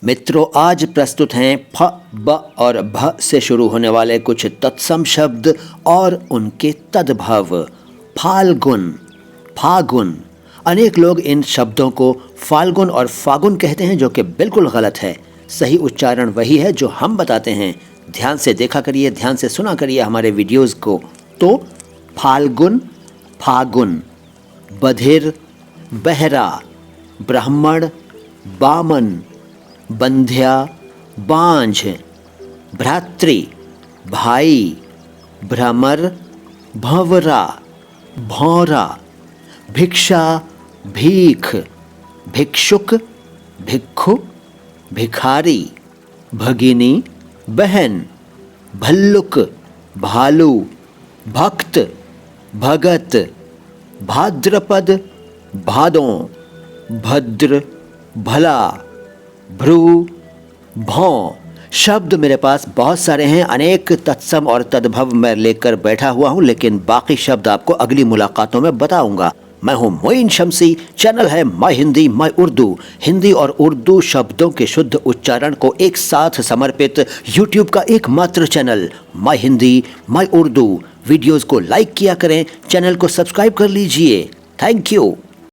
मित्रों, आज प्रस्तुत हैं फ, ब और भ से शुरू होने वाले कुछ तत्सम शब्द और उनके तद्भव। फाल्गुन, फागुन। अनेक लोग इन शब्दों को फाल्गुन और फागुन कहते हैं, जो कि बिल्कुल गलत है। सही उच्चारण वही है जो हम बताते हैं। ध्यान से देखा करिए, ध्यान से सुना करिए हमारे वीडियोस को। तो फाल्गुन, फागुन। बधिर, बहरा। ब्राह्मण, बामन। बंध्या, बांझ। भ्रातृ, भाई। भ्रमर, भंवरा, भौरा। भिक्षा, भीख। भिक्षुक, भिक्षु। भिखारी। भगिनी, बहन। भल्लुक, भालू। भक्त, भगत। भाद्रपद, भादों। भद्र, भला। भ्रू, भौं। शब्द मेरे पास बहुत सारे हैं, अनेक तत्सम और तद्भव मैं लेकर बैठा हुआ हूं, लेकिन बाकी शब्द आपको अगली मुलाकातों में बताऊंगा। मैं हूं मोइन शम्सी, चैनल है माय हिंदी माय उर्दू। हिंदी और उर्दू शब्दों के शुद्ध उच्चारण को एक साथ समर्पित यूट्यूब का एकमात्र channel my Hindi my Urdu. Videos को लाइक किया करें, चैनल को सब्सक्राइब कर लीजिए। Thank you.